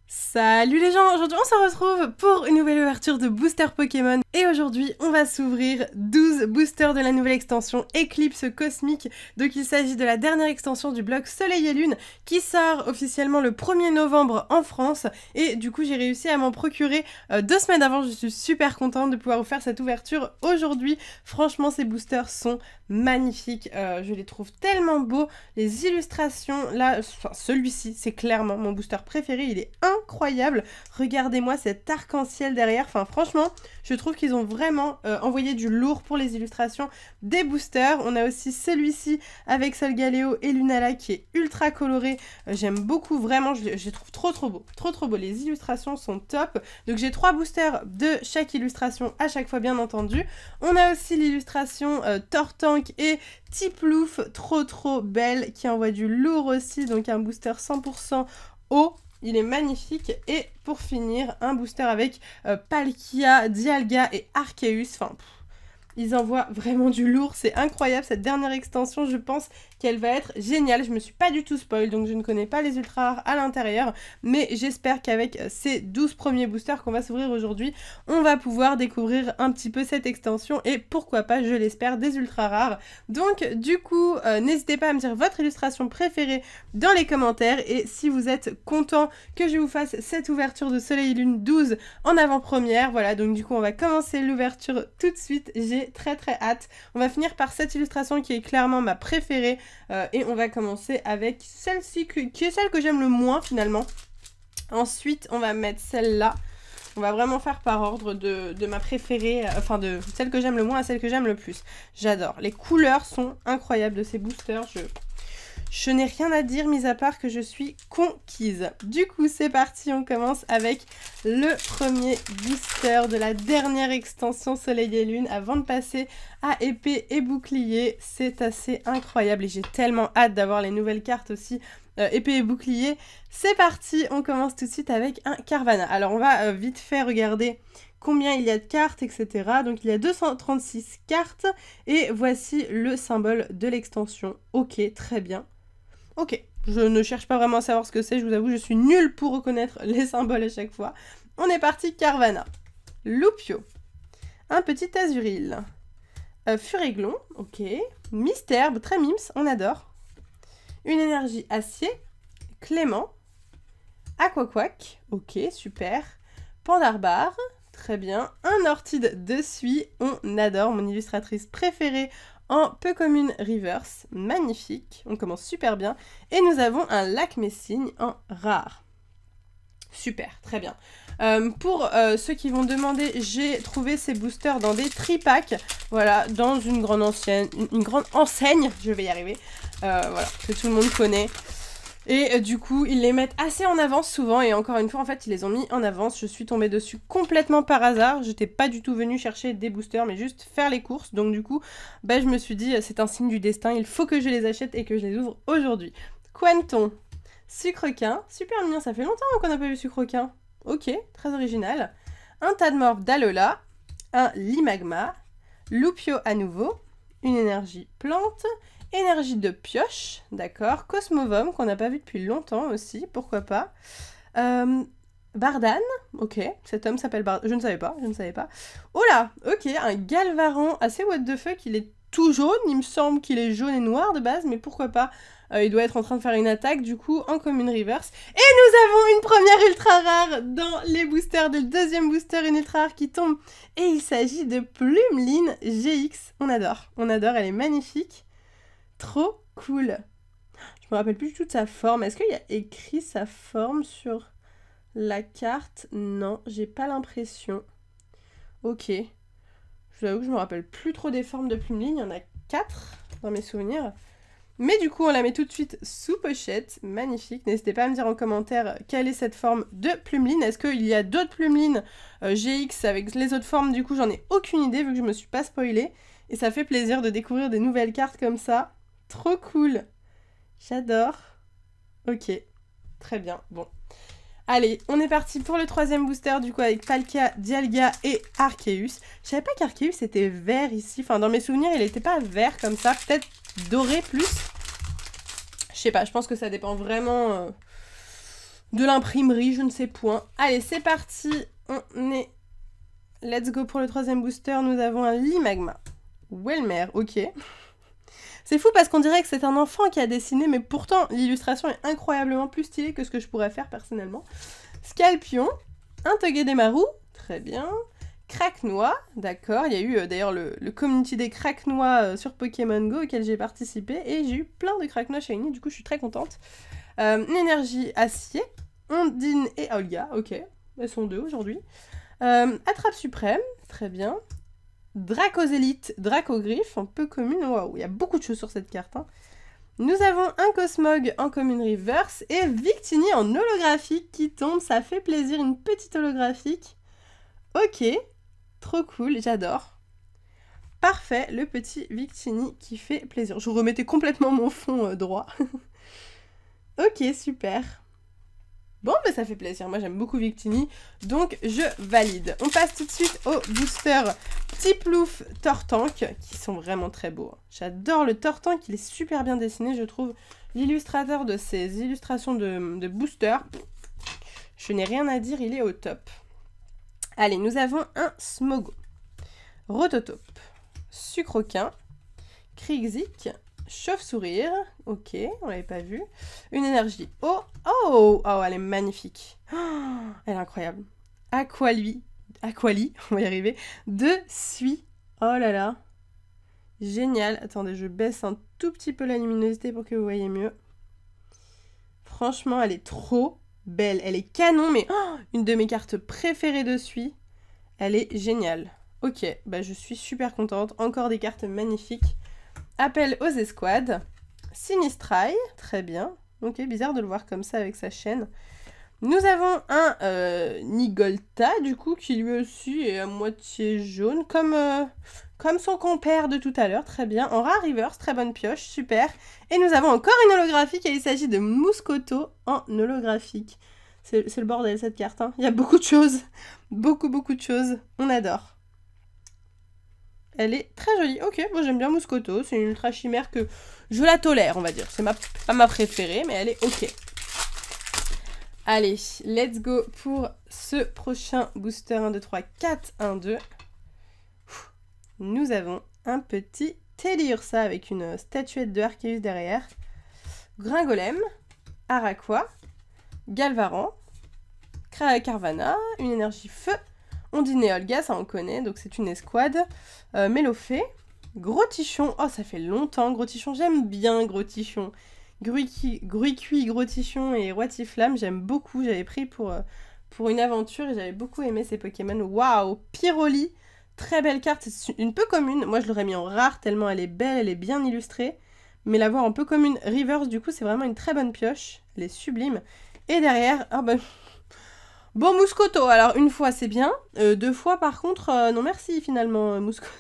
Salut les gens, aujourd'hui on se retrouve pour une nouvelle ouverture de booster Pokémon et aujourd'hui on va s'ouvrir 12 boosters de la nouvelle extension Éclipse Cosmique. Donc il s'agit de la dernière extension du bloc Soleil et Lune qui sort officiellement le 1er novembre en France et du coup j'ai réussi à m'en procurer 2 semaines avant. Je suis super contente de pouvoir vous faire cette ouverture aujourd'hui. Franchement ces boosters sont magnifiques, je les trouve tellement beaux, les illustrations là, enfin celui-ci c'est clairement mon booster préféré, il est incroyable. Regardez-moi cet arc-en-ciel derrière. Enfin, franchement, je trouve qu'ils ont vraiment envoyé du lourd pour les illustrations des boosters. On a aussi celui-ci avec Solgaleo et Lunala qui est ultra coloré. J'aime beaucoup, vraiment. Je les trouve trop beau. Trop beau. Les illustrations sont top. Donc, j'ai 3 boosters de chaque illustration à chaque fois, bien entendu. On a aussi l'illustration Tortank et Tiplouf, trop belle, qui envoie du lourd aussi. Donc, un booster 100% eau. Il est magnifique. Et pour finir, un booster avec Palkia, Dialga et Arceus. Enfin, ils envoient vraiment du lourd. C'est incroyable. Cette dernière extension, je pense qu'elle va être géniale. Je me suis pas du tout spoil, donc je ne connais pas les ultra rares à l'intérieur. Mais j'espère qu'avec ces 12 premiers boosters qu'on va s'ouvrir aujourd'hui, on va pouvoir découvrir un petit peu cette extension. Et pourquoi pas, je l'espère, des ultra rares. Donc du coup, n'hésitez pas à me dire votre illustration préférée dans les commentaires. Et si vous êtes content que je vous fasse cette ouverture de Soleil et Lune 12 en avant-première, voilà, donc du coup on va commencer l'ouverture tout de suite. J'ai très hâte. On va finir par cette illustration qui est clairement ma préférée. Et on va commencer avec celle-ci qui est celle que j'aime le moins finalement. Ensuite on va mettre celle-là. On va vraiment faire par ordre de ma préférée, enfin de celle que j'aime le moins à celle que j'aime le plus. J'adore. Les couleurs sont incroyables de ces boosters. Je n'ai rien à dire, mis à part que je suis conquise. Du coup, c'est parti, on commence avec le premier booster de la dernière extension Soleil et Lune avant de passer à épée et bouclier. C'est assez incroyable et j'ai tellement hâte d'avoir les nouvelles cartes aussi. Épée et bouclier. C'est parti, on commence tout de suite avec un Carvanha. Alors, on va vite fait regarder combien il y a de cartes, etc. Donc il y a 236 cartes et voici le symbole de l'extension. Ok, très bien. Ok, je ne cherche pas vraiment à savoir ce que c'est, je vous avoue, je suis nulle pour reconnaître les symboles à chaque fois. On est parti, Carvanha. Loupio. Un petit Azuril. Furéglon, ok. Mystère, très mims, on adore. Une énergie acier. Clément. Aquaquack, ok, super. Pandarbar, très bien. Un Ortide de Suie, on adore, mon illustratrice préférée en peu commune reverse, magnifique, on commence super bien. Et nous avons un Lac-Messine en rare. Super, très bien. Pour ceux qui vont demander, j'ai trouvé ces boosters dans des tripacks, voilà, dans une grande enseigne, je vais y arriver, voilà, que tout le monde connaît. Et du coup, ils les mettent assez en avance souvent. Et encore une fois, en fait, ils les ont mis en avance. Je suis tombée dessus complètement par hasard. J'étais pas du tout venue chercher des boosters, mais juste faire les courses. Donc du coup, bah, je me suis dit, c'est un signe du destin. Il faut que je les achète et que je les ouvre aujourd'hui. Quanton. Sucrequin. Super mignon. Ça fait longtemps qu'on n'a pas vu Sucrequin. Ok, très original. Un Tadmorph d'Alola. Un Limagma. Loupio à nouveau. Une énergie plante. Énergie de pioche, d'accord. Cosmovum, qu'on n'a pas vu depuis longtemps aussi, pourquoi pas. Bardan, ok. Cet homme s'appelle Bardan, je ne savais pas. Oh là, ok, un Galvaran assez what the fuck, il est tout jaune, il me semble qu'il est jaune et noir de base, mais pourquoi pas. Il doit être en train de faire une attaque, du coup, en commune reverse. Et nous avons une première ultra rare dans les boosters, le deuxième booster, une ultra rare qui tombe. Et il s'agit de Plumeline GX, on adore, elle est magnifique. Trop cool. Je me rappelle plus du tout de sa forme. Est-ce qu'il y a écrit sa forme sur la carte? Non, j'ai pas l'impression. Ok. Je vous avoue que je me rappelle plus trop des formes de Plumeline. Il y en a 4 dans mes souvenirs. Mais du coup, on la met tout de suite sous pochette. Magnifique. N'hésitez pas à me dire en commentaire quelle est cette forme de Plumeline. Est-ce qu'il y a d'autres Plumelines GX avec les autres formes? Du coup, j'en ai aucune idée vu que je me suis pas spoilée. Et ça fait plaisir de découvrir des nouvelles cartes comme ça. Trop cool. J'adore. Ok. Très bien. Bon. Allez, on est parti pour le troisième booster, du coup, avec Palkia, Dialga et Arceus. Je savais pas qu'Arceus était vert ici. Enfin, dans mes souvenirs, il était pas vert comme ça. Peut-être doré plus. Je sais pas, je pense que ça dépend vraiment de l'imprimerie, je ne sais point. Allez, c'est parti, on est... Let's go pour le troisième booster, nous avons un Limagma. Welmer, ok. C'est fou parce qu'on dirait que c'est un enfant qui a dessiné, mais pourtant l'illustration est incroyablement plus stylée que ce que je pourrais faire personnellement. Scalpion, un Togedemaru, très bien. Craquenois, d'accord, il y a eu d'ailleurs le community des Craquenois sur Pokémon Go auquel j'ai participé et j'ai eu plein de Craquenois shiny, du coup je suis très contente. Une énergie acier, Ondine et Olga, ok, elles sont deux aujourd'hui. Attrape suprême, très bien. Dracosélite, Dracogriffe, un peu commune, waouh, il y a beaucoup de choses sur cette carte. Hein. Nous avons un Cosmog en commune reverse et Victini en holographique qui tombe, ça fait plaisir, une petite holographique. Ok, trop cool, j'adore. Parfait, le petit Victini qui fait plaisir. Je remettais complètement mon fond droit. Ok, super. Bon, mais ça fait plaisir, moi j'aime beaucoup Victini, donc je valide. On passe tout de suite aux boosters Tiplouf Tortank, qui sont vraiment très beaux. J'adore le Tortank, il est super bien dessiné, je trouve. L'illustrateur de ces illustrations de boosters, je n'ai rien à dire, il est au top. Allez, nous avons un Smogo, Rototope, Sucroquin, Krixik, Chauve-sourire, ok, on l'avait pas vu. Une énergie eau, oh, elle est magnifique. Oh, elle est incroyable. Aquali, on va y arriver. De suie, oh là là. Génial. Attendez, je baisse un tout petit peu la luminosité pour que vous voyez mieux. Franchement, elle est trop belle. Elle est canon, mais une de mes cartes préférées de suie. Elle est géniale. Ok, bah je suis super contente. Encore des cartes magnifiques. Appel aux escouades, Sinistrai, très bien. Ok, bizarre de le voir comme ça avec sa chaîne. Nous avons un Nigolta, du coup, qui lui aussi est à moitié jaune, comme son compère de tout à l'heure, très bien. En rare reverse, très bonne pioche, super. Et nous avons encore une holographique, et il s'agit de Mouscoto en holographique. C'est le bordel cette carte, hein. Il y a beaucoup de choses, beaucoup de choses, on adore. Elle est très jolie. Ok, moi j'aime bien Mouscoto. C'est une ultra chimère que je la tolère, on va dire. C'est pas ma préférée, mais elle est ok. Allez, let's go pour ce prochain booster 1, 2, 3, 4, 1, 2. Nous avons un petit Teddiursa avec une statuette de Arceus derrière. Gringolem, Araqua, Galvaran, Carvana, une énergie feu. Ondine et Olga, ça on connaît, donc c'est une escouade. Mélofée, Grotichon, oh ça fait longtemps, Grotichon, j'aime bien Grotichon. Gruicui, Grotichon et Roitiflamme, j'aime beaucoup, j'avais pris pour une aventure et j'avais beaucoup aimé ces Pokémon. Waouh, Pyroli, très belle carte, c'est une peu commune, moi je l'aurais mis en rare tellement elle est belle, elle est bien illustrée. Mais l'avoir en peu commune reverse, du coup c'est vraiment une très bonne pioche, elle est sublime. Et derrière, ah ben... Bon, Mouscoto, alors une fois c'est bien, deux fois par contre, non merci finalement, Mouscoto.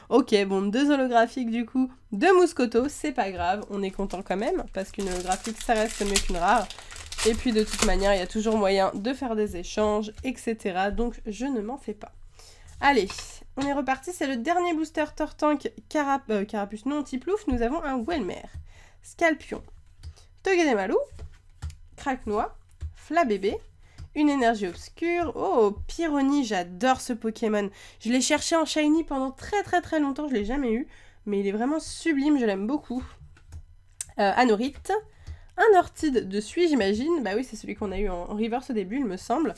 Ok, bon, deux holographiques du coup de Mouscoto, c'est pas grave, on est content quand même, parce qu'une holographique ça reste mieux qu'une rare. Et puis de toute manière, il y a toujours moyen de faire des échanges, etc. Donc je ne m'en fais pas. Allez, on est reparti, c'est le dernier booster Tortank Carapuce non Tiplouf, nous avons un Welmer, Scalpion, Togedemaru, Craquenois, Flabébé, une énergie obscure. Oh, Pyroni, j'adore ce Pokémon. Je l'ai cherché en shiny pendant très longtemps, je l'ai jamais eu. Mais il est vraiment sublime, je l'aime beaucoup. Anorite. Un Ortide de Suie, j'imagine. Bah oui, c'est celui qu'on a eu en reverse au début, il me semble.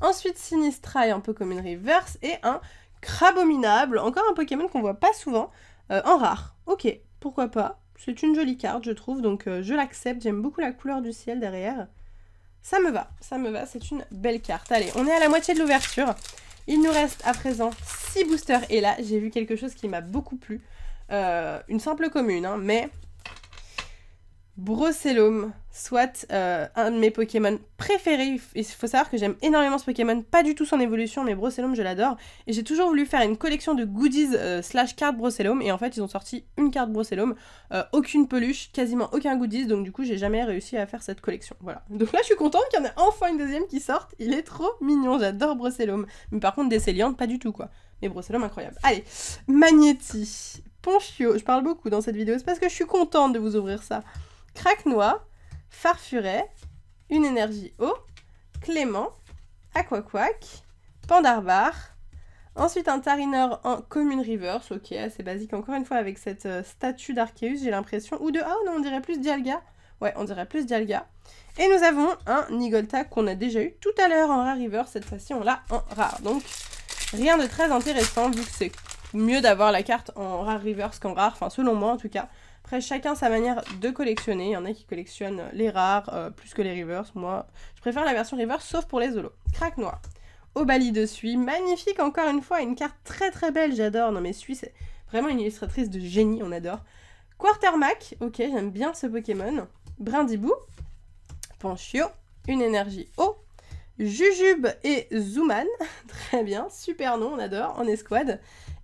Ensuite, Sinistrai, un peu comme une reverse. Et un Crabominable, encore un Pokémon qu'on voit pas souvent, en rare. Ok, pourquoi pas. C'est une jolie carte, je trouve, donc je l'accepte. J'aime beaucoup la couleur du ciel derrière. Ça me va, c'est une belle carte. Allez, on est à la moitié de l'ouverture. Il nous reste à présent 6 boosters. Et là, j'ai vu quelque chose qui m'a beaucoup plu. Une simple commune, hein, mais... Brossellum, soit un de mes Pokémon préférés. Il faut savoir que j'aime énormément ce Pokémon, pas du tout son évolution, mais Brossellum, je l'adore. Et j'ai toujours voulu faire une collection de goodies / cartes Brossellum, et en fait, ils ont sorti une carte Brossellum, aucune peluche, quasiment aucun goodies, donc du coup, j'ai jamais réussi à faire cette collection. Voilà. Donc là, je suis contente qu'il y en ait enfin une deuxième qui sorte. Il est trop mignon, j'adore Brossellum. Mais par contre, Descéliante, pas du tout, quoi. Mais Brossellum, incroyable. Allez, Magnéti, Ponchio, je parle beaucoup dans cette vidéo, c'est parce que je suis contente de vous ouvrir ça. Craquenois, Farfuret, une énergie eau, Clément, Aquaquack, Pandarbar, ensuite un Tarinor en commune reverse, ok, assez basique encore une fois avec cette statue d'Arceus, j'ai l'impression, ou de, ah non, on dirait plus Dialga, ouais, on dirait plus Dialga. Et nous avons un Nigolta qu'on a déjà eu tout à l'heure en rare reverse, cette fois-ci on l'a en rare, donc rien de très intéressant vu que c'est mieux d'avoir la carte en rare reverse qu'en rare, enfin selon moi en tout cas. Après, chacun sa manière de collectionner. Il y en a qui collectionnent les rares plus que les reverse. Moi, je préfère la version reverse, sauf pour les holos. Crack noir. Obali de Sui. Magnifique, encore une fois. Une carte très très belle, j'adore. Non mais Sui, c'est vraiment une illustratrice de génie, on adore. Quartermac. Ok, j'aime bien ce Pokémon. Brindibou. Panchio. Une énergie eau. Jujube et Zooman. Très bien. Super nom, on adore. En escouade.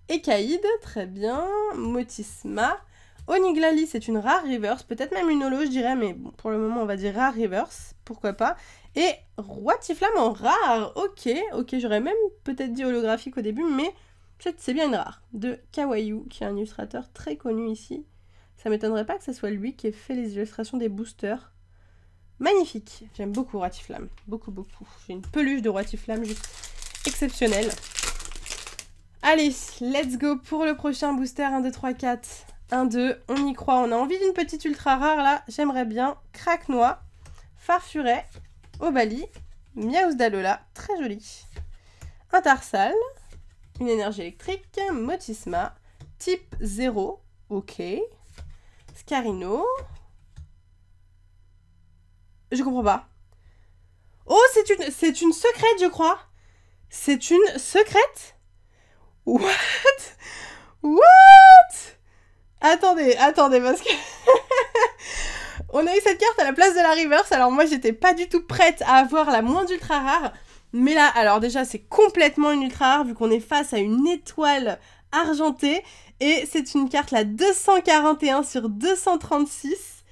Ekaïd. Très bien. Motisma. Oniglali, c'est une rare reverse, peut-être même une holo, je dirais, mais bon, pour le moment, on va dire rare reverse, pourquoi pas. Et Roitiflamme en rare, ok, j'aurais même peut-être dit holographique au début, mais c'est bien une rare. De Kawaii, qui est un illustrateur très connu ici. Ça m'étonnerait pas que ce soit lui qui ait fait les illustrations des boosters. Magnifique, j'aime beaucoup Roitiflamme, beaucoup. J'ai une peluche de Roitiflamme juste exceptionnelle. Allez, let's go pour le prochain booster, 1, 2, 3, 4... 1, 2, on y croit, on a envie d'une petite ultra rare là, j'aimerais bien. Craque-noix, Farfuret, Obali, Miaus d'Alola, très joli. Un Tarsal, une énergie électrique, Motisma, type 0, ok. Scarino. Je comprends pas. Oh, c'est une secrète, je crois. C'est une secrète? What? Attendez, parce que... On a eu cette carte à la place de la reverse, alors moi j'étais pas du tout prête à avoir la moindre ultra rare. Mais là, alors déjà c'est complètement une ultra rare vu qu'on est face à une étoile argentée. Et c'est une carte la 241 sur 236.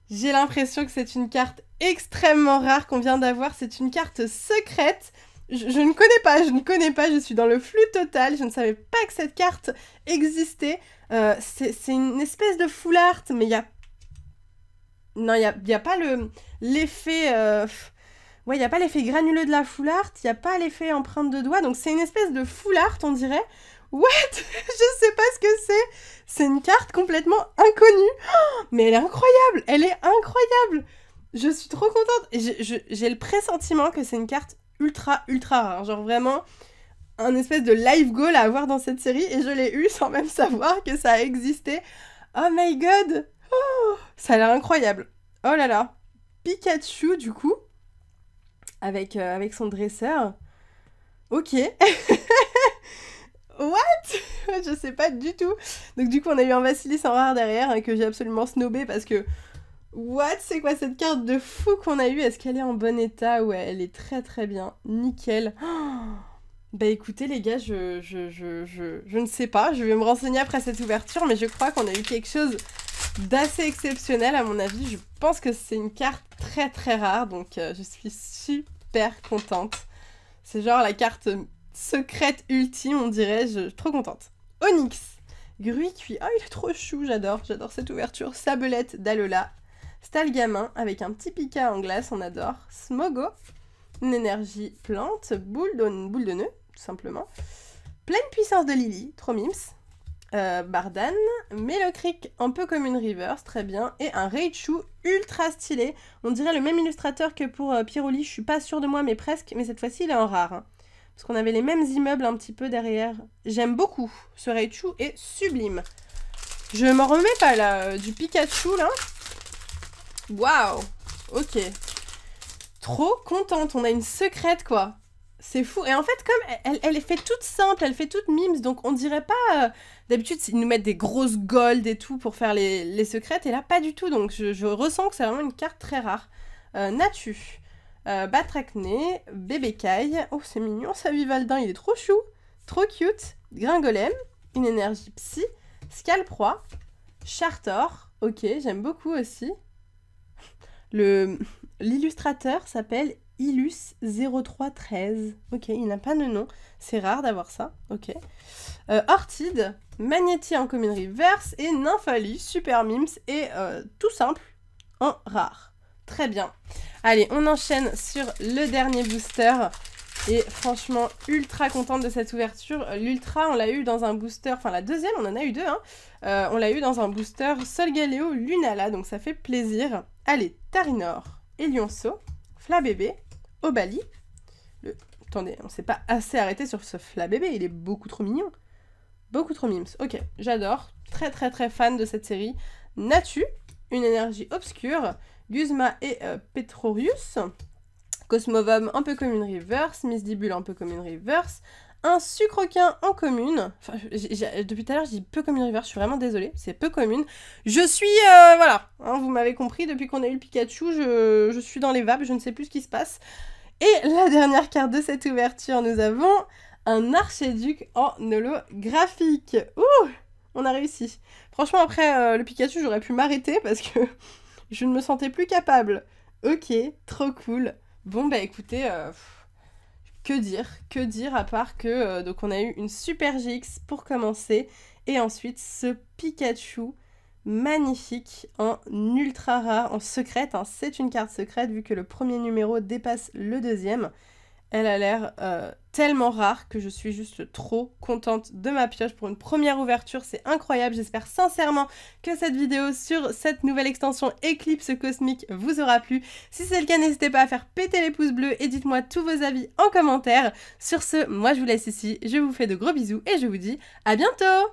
J'ai l'impression que c'est une carte extrêmement rare qu'on vient d'avoir. C'est une carte secrète. Je ne connais pas, je suis dans le flou total, je ne savais pas que cette carte existait. C'est une espèce de full art, mais il y a... Non, il y a pas l'effet... Ouais, il n'y a pas l'effet granuleux de la full art, il n'y a pas l'effet empreinte de doigt, donc c'est une espèce de full art, on dirait. What? Je sais pas ce que c'est. C'est une carte complètement inconnue. Oh, mais elle est incroyable, elle est incroyable. Je suis trop contente. J'ai le pressentiment que c'est une carte ultra rare, genre vraiment un espèce de live goal à avoir dans cette série et je l'ai eu sans même savoir que ça existait. Oh my god, oh, ça a l'air incroyable. Oh là là, Pikachu du coup avec son dresseur. Ok. What? Je sais pas du tout. Donc du coup on a eu un Vassilis en rare derrière hein, que j'ai absolument snobé parce que what? C'est quoi cette carte de fou qu'on a eue? Est-ce qu'elle est en bon état? Ouais, elle est très bien. Nickel. Oh, bah écoutez les gars, je ne sais pas. Je vais me renseigner après cette ouverture, mais je crois qu'on a eu quelque chose d'assez exceptionnel à mon avis. Je pense que c'est une carte très rare, donc je suis super contente. C'est genre la carte secrète ultime, on dirait. Je suis trop contente. Onyx. Gruy-Cuit. Oh, il est trop chou, j'adore cette ouverture. Sabelette d'Alola. Stalgamin avec un petit Pika en glace, on adore. Smogo, une énergie plante, boule de nœud, tout simplement. Pleine puissance de Lily, trop mims. Bardan, Melocric un peu comme une reverse, très bien. Et un Raichu ultra stylé. On dirait le même illustrateur que pour Pyroli, je suis pas sûre de moi, mais presque. Mais cette fois-ci, il est en rare. Hein. Parce qu'on avait les mêmes immeubles un petit peu derrière. J'aime beaucoup. Ce Raichu est sublime. Je m'en remets pas là, du Pikachu là. Waouh, ok. Trop contente, on a une secrète quoi. C'est fou. Et en fait, comme elle est fait toute simple, elle fait toute mimes, donc on dirait pas... D'habitude, ils nous mettent des grosses gold et tout pour faire les secrètes, et là, pas du tout. Donc je ressens que c'est vraiment une carte très rare. Natu, Batracné, Bébécaille. Oh, c'est mignon, ça, Vivaldin, il est trop chou. Trop cute. Gringolem, une énergie psy. Scalproie, Chartor. Ok, j'aime beaucoup aussi. L'illustrateur s'appelle Illus0313. Ok, il n'a pas de nom. C'est rare d'avoir ça. Ok. Ortide, Magnéti en commune reverse et Nymphalie, super mims et tout simple en rare. Très bien. Allez, on enchaîne sur le dernier booster. Et franchement, ultra contente de cette ouverture. L'Ultra, on l'a eu dans un booster, enfin la deuxième, on en a eu deux, hein. On l'a eu dans un booster Solgaleo Lunala, donc ça fait plaisir. Allez, Tarinor, Elionceau, Flabébé, Obali. Attendez, on s'est pas assez arrêté sur ce Flabébé, il est beaucoup trop mignon. Beaucoup trop mimes. Ok, j'adore. Très très très fan de cette série. Natu, une énergie obscure, Guzma et Petrorius. Cosmovum un peu comme une reverse, Misdibule un peu comme une reverse, un sucroquin en commune, enfin depuis tout à l'heure je dis peu comme une reverse, je suis vraiment désolée, c'est peu commune, je suis, voilà, hein, vous m'avez compris, depuis qu'on a eu le Pikachu, je suis dans les vapes, je ne sais plus ce qui se passe. Et la dernière carte de cette ouverture, nous avons un Archiduc en holographique. Ouh, on a réussi. Franchement après le Pikachu j'aurais pu m'arrêter parce que je ne me sentais plus capable. Ok, trop cool. Bon bah écoutez, que dire à part que donc on a eu une Super GX pour commencer et ensuite ce Pikachu magnifique en ultra rare, en secrète, hein. C'est une carte secrète vu que le premier numéro dépasse le deuxième. Elle a l'air tellement rare que je suis juste trop contente de ma pioche pour une première ouverture, c'est incroyable. J'espère sincèrement que cette vidéo sur cette nouvelle extension Eclipse Cosmique vous aura plu. Si c'est le cas, n'hésitez pas à faire péter les pouces bleus et dites-moi tous vos avis en commentaire. Sur ce, moi je vous laisse ici, je vous fais de gros bisous et je vous dis à bientôt!